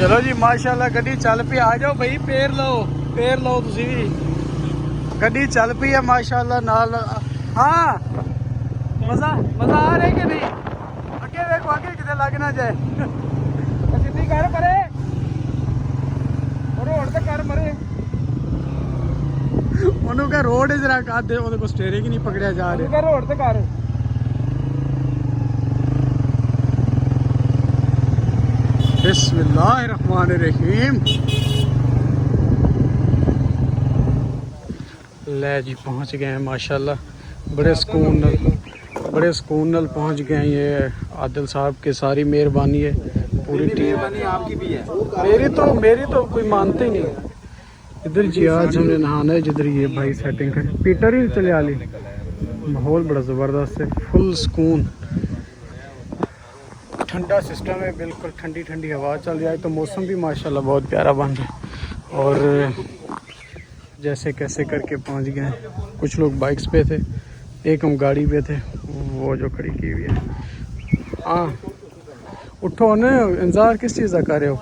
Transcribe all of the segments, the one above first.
चलो जी माशाल्लाह गड्डी चल पई। आ जाओ भाई पैर लो तुसी भी। गड्डी चल पई है माशाल्लाह नाल। हाँ मजा आ रहा है कि नहीं? अगे देखो आगे किते लग ना जाए। सीधी कर परे रोड ते कर मरे। ਉਹਨੂੰ ਕਹ ਰੋਡ ਜਰਾ ਕਰ ਦੇ। ਉਹਦੇ ਕੋਲ ਸਟੀਅਰਿੰਗ ਹੀ ਨਹੀਂ ਪਕੜਿਆ ਜਾ ਰਿਹਾ। ਉਹਨੂੰ ਰੋਡ ਤੇ ਕਰ। बिस्मिल्लाहिर्रहमानिर्रहीम। ले जी पहुंच गए हैं माशाल्लाह। बड़े सुकून नाल पहुंच गए। ये आदिल साहब की सारी मेहरबानी है। पूरी टीम आपकी भी है। मेरी तो कोई मानते ही नहीं। इधर जी आज हमने नहाना है जिधर ये भाई सेटिंग है। पीटर ही चले आली। माहौल बड़ा ज़बरदस्त है। फुल सुकून ठंडा सिस्टम है। बिल्कुल ठंडी ठंडी हवा चल रही है। तो मौसम भी माशाल्लाह बहुत प्यारा बन रहा है। और जैसे कैसे करके पहुंच गए। कुछ लोग बाइक्स पे थे, एक हम गाड़ी पे थे वो जो खड़ी की हुई है। हाँ उठो न, इंतज़ार किस चीज़ का कर रहे हो?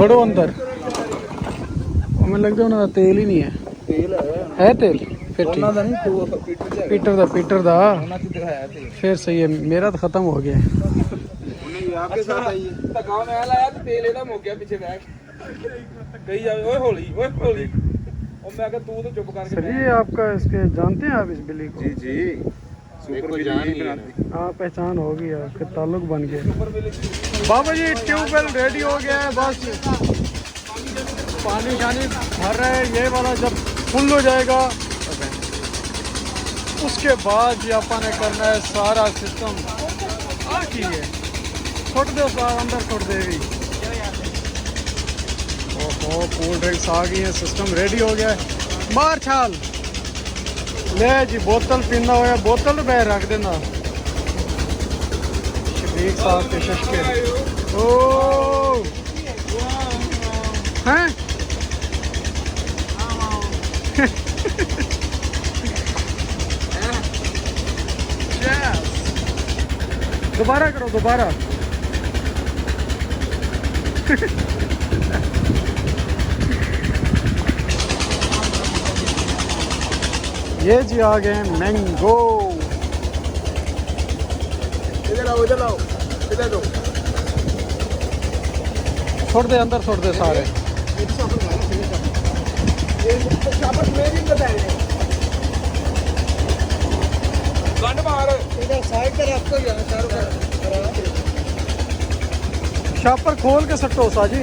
बड़ो अंदर। मैं लगता उन्होंने तेल ही नहीं है। तेल है तेल फिर ठीक। पीटर दा फिर सही है। मेरा तो खत्म हो गया। आपके साथ आई है। धक्का मैं लाया तो तेल ਇਹਦਾ ਮੁੱਕ ਗਿਆ ਪਿੱਛੇ ਬੈਠ ਕਹੀ ਜਾਵੇ ਓਏ हौली और मैं कहा तू तो चुप करके। सर ये आपका इसके जानते हैं आप इस बिल्ली को? जी सुपर बिल्ली। हाँ पहचान होगी। आपके ताल्लुक बन गया। बाबा जी ट्यूबवेल रेडी हो गया है। बस पानी शानी भर रहे हैं। ये वाला जब फुल हो जाएगा उसके बाद ये अपन ने करना है सारा सिस्टम। आ की है छोड़ दो सारा अंदर छोड़ देगी। ओहो कोल्ड ड्रिंक्स आ गई है। सिस्टम रेडी हो गया है। मार छाल ले जी। बोतल पीना हो बोतल पे रख देना। शफीक साहब के शशके। ओ हैं दोबारा करो दोबारा। ये जी आ गए मैंगो। इधर आओ इधर दो। छोड़ दे अंदर छोड़ दे सारे। गंड मार इधर साइड पे रख दो यार। शापर खोल के सट्टो साजी।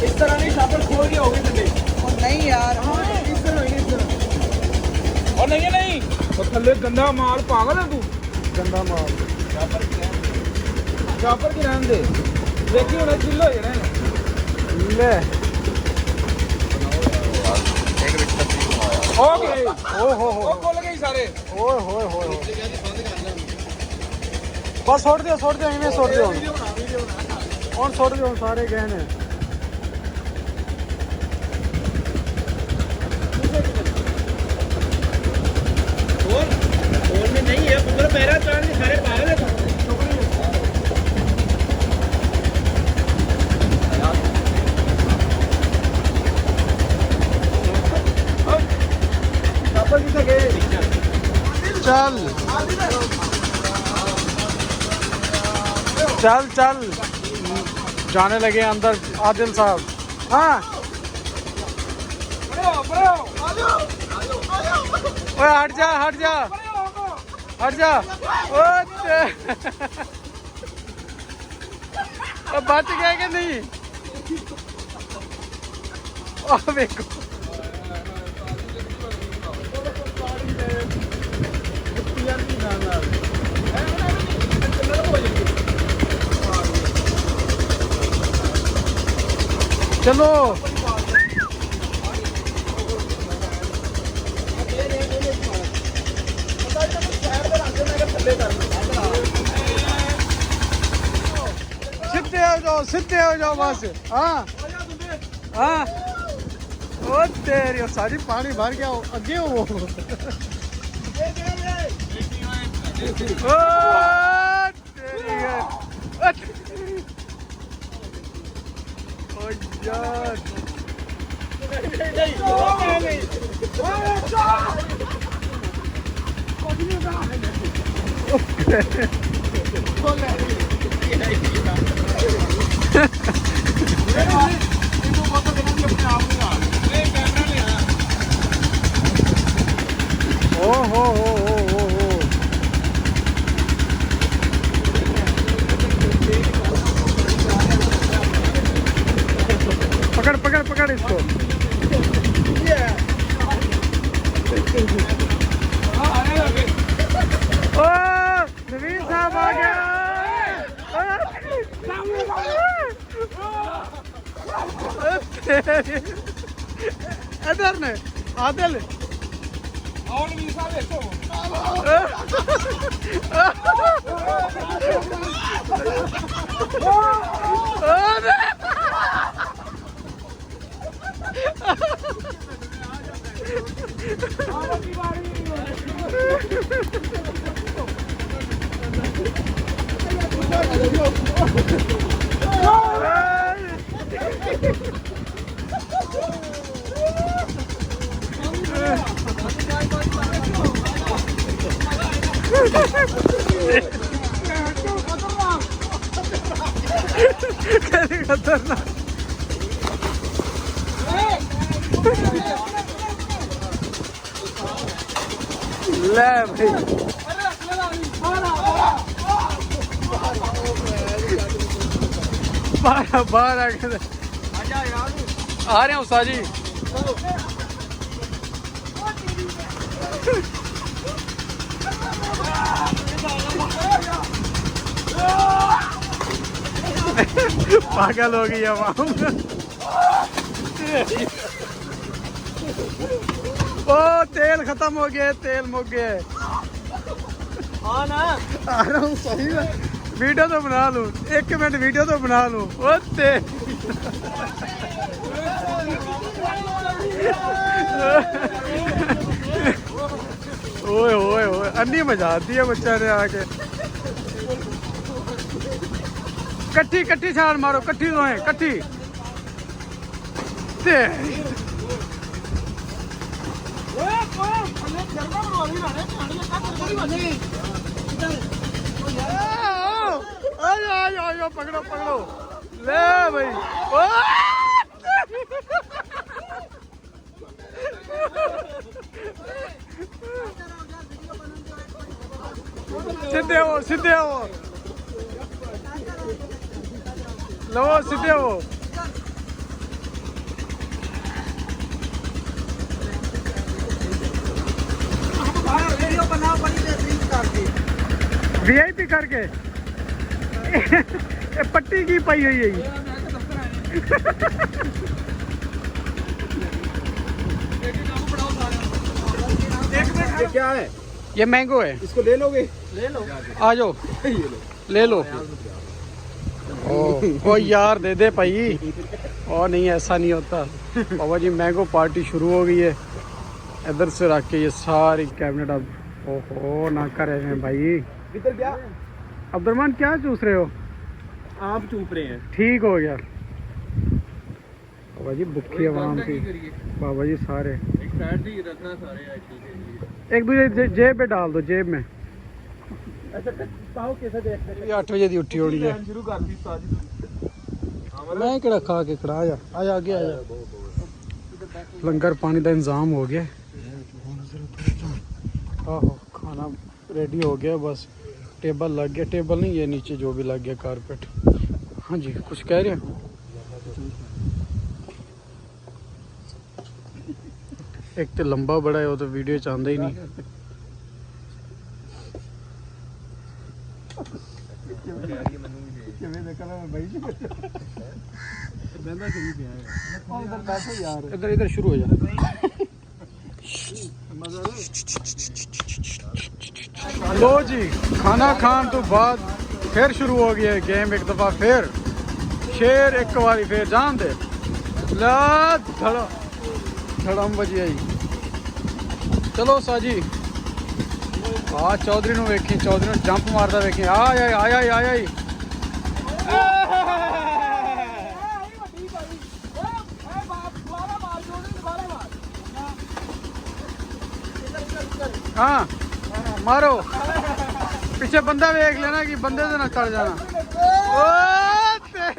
इस तरह नहीं शापर खोल के होगी थले। और नहीं यार इस तरह और नहीं और थले गंदा माल पागल है तू। गंदा माल शापर की रहन दे। देखिए उन्हें चिल्लो हो जाना ले। ओके ओ हो खोल गए सारे। ओए होए बस छोड़ दियो इन्हें छोड़ दियो। और छोड़ दियो सारे गहने। और में नहीं है पुत्र मेरा चांद सारे पागल है। चल जाने लगे अंदर आदिल साहब। हाँ ओए हट जा। ओ बच गए कि नहीं? देखो चलो सीधे हो जाओ बस। हाँ ओ तेरी सारी पानी भर गया अगे हो। ओ, ओ यार ओ हो पकड़ पकड़ पकड़ इसको ओ नवीन साहब आ गया इधर ने आदिल और भी साहब देखो खतरनाक ले भाई बाहर आ गए आ रहे हैं उस्ताद जी पागल हो गई अब ओ तेल खत्म हो गया तेल मुक गया हाँ ना आ रहा हूँ सही में वीडियो तो बना लूं 1 मिनट वीडियो तो बना लूं ओ तेल ओए ओए ओए अन्नी मजा आती है बच्चा ने आके कट्ठी कट्ठी छाल मारो कट्ठी दोए कट्ठी पकड़ो पकड़ो ले भाई सीधे हो सीधे हो लो सीधे हो वीआईपी करके पट्टी की पाई हुई है ये क्या है ये मैंगो है इसको ले लोगे ले लो आ जाओ ले लो ओ यार दे दे भाई और नहीं ऐसा नहीं होता बाबा जी मैंगो पार्टी शुरू हो गई है इधर से रख के ये सारी कैबिनेट अब ओहो ना कर रहे हैं भाई इधर क्या अब्दुलरमान क्या चूस रहे हो आप चूप रहे हैं ठीक हो गया बाबा जी बुक्की आवाम थी बाबा जी सारे एक साइड ही रखना सारे एक दूसरे जेब में डाल दो जेब में अच्छा पाओ कैसे देखते हैं 8 बजे की उठी होनी है शुरू कर दी साजी मैं किड़ा खा के खड़ा आजा आगे आजा लंगर पानी का इंतजाम हो गया आहो खाना रेडी हो गया बस टेबल लग गया टेबल नहीं ये नीचे जो भी लग गया कारपेट हाँ जी कुछ कह रहे हैं एक तो लंबा बड़ा है वो तो वीडियो चाहता ही नहीं इधर इधर शुरू हो जा लो जी खाना खान तो बाद फिर शुरू हो गया गेम एक दफा फिर शेर एक बारी फिर जान दे ला धड़ा धड़म बजी आई चलो साजी आ चौधरी नु वेखी चौधरी नु जंप मारदा वेखी आय आय आय आय आय हाँ मारो पीछे बंदा देख लेना कि बंदे से ना चढ़ जाना। ओ तेरी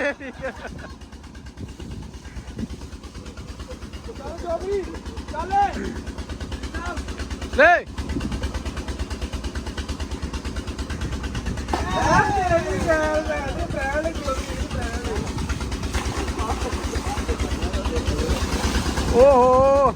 ले ओहो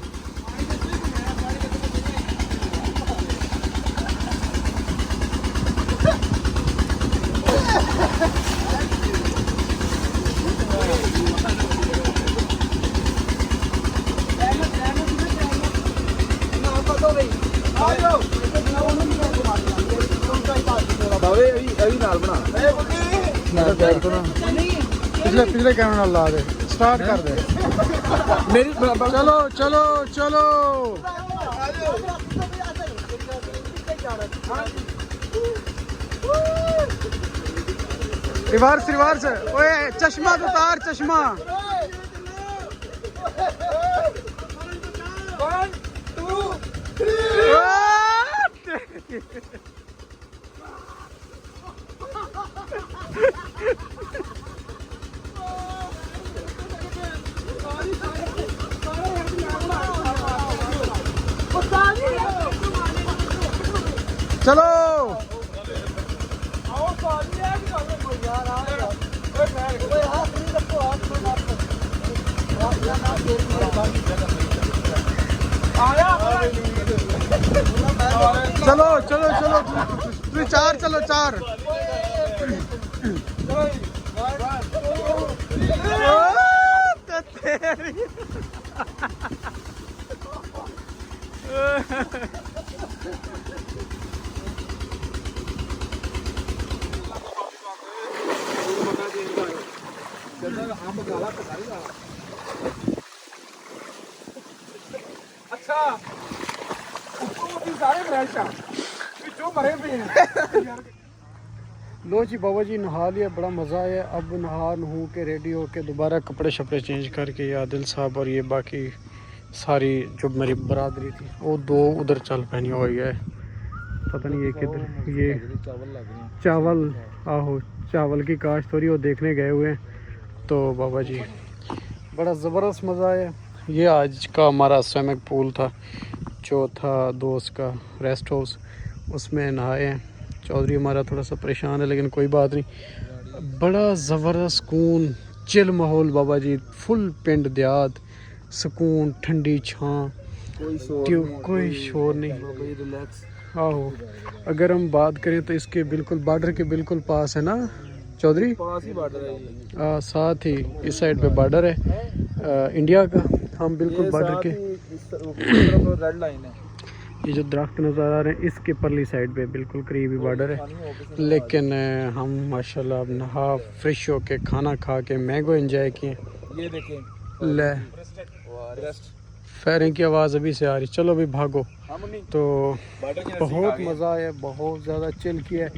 पिछले पिछले कैमरे नाल ला दे स्टार्ट कर दे मेरी चलो चलो चलो रिवर्स रिवर्स ओए चश्मा तो उतार चश्मा। 1 2 चलो चलो चलो चलो तू 4 चलो 4 अच्छा सारे फ्रेश जो भरे पे हैं। लो जी बाबा जी नहा लिया, बड़ा मज़ा आया। अब नहा नहू के रेडी होके दोबारा कपड़े शपड़े चेंज करके ये आदिल साहब और ये बाकी सारी जो मेरी बरादरी थी वो 2 उधर चल पैनी हो गया है। पता नहीं ये किधर ये चावल आहो चावल की काश्त हो रही वो देखने गए हुए हैं। तो बाबा जी बड़ा ज़बरदस्त मज़ा आया। ये आज का हमारा स्विमिंग पूल था जो था दोस्त का रेस्ट हाउस, उसमें नहाए हैं। चौधरी हमारा थोड़ा सा परेशान है लेकिन कोई बात नहीं, बड़ा ज़बरदस्त सुकून चिल माहौल बाबा जी, फुल पिंड देहात सुकून ठंडी छां कोई शोर नहीं। आहो अगर हम बात करें तो इसके बिल्कुल बॉर्डर के बिल्कुल पास है ना चौधरी, पास ही बॉर्डर है ये। साथ ही इस साइड पे बॉर्डर है इंडिया का, हम बिल्कुल बॉर्डर के रेड लाइन है। ये जो दरख्त नज़र आ रहे हैं इसके परली साइड पे बिल्कुल करीबी बॉर्डर है। लेकिन हम माशाल्लाह अब नहा फ्रेश होके खाना खा के मैंगो एंजॉय किए। ये देखें ले फायरिंग की आवाज़ अभी से आ रही, चलो अभी भागो। तो बहुत मज़ा आया, बहुत ज़्यादा चिल किया।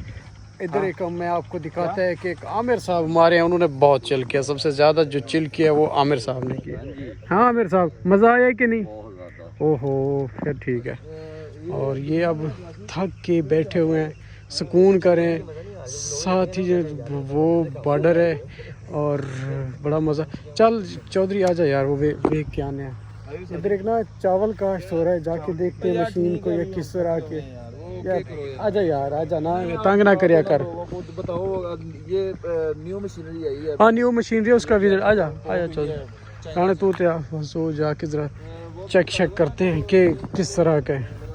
इधर एक मैं आपको दिखाता है कि एक आमिर साहब हमारे हैं, उन्होंने बहुत चिल किया। सबसे ज़्यादा जो चिल किया वो आमिर साहब ने किया। हाँ आमिर साहब मज़ा आया कि नहीं? ओहो फिर ठीक है। और ये अब थक के बैठे हुए हैं, सुकून करें, साथ ही जो वो बॉर्डर है और बड़ा मज़ा। चल चौधरी आजा यार, वो देख के आने हैं। इधर एक ना चावल काश्त हो रहा है, जाके देखते हैं मशीन को या किस तरह के। आजा यार आजा ना, तंग ना करया कर। बताओ ये न्यू मशीनरी आई है। हाँ न्यू मशीनरी है, उसका विजिट आजा आजा चौधरी खाने तू तो जाके ज़रा चेक करते हैं कि किस तरह का है।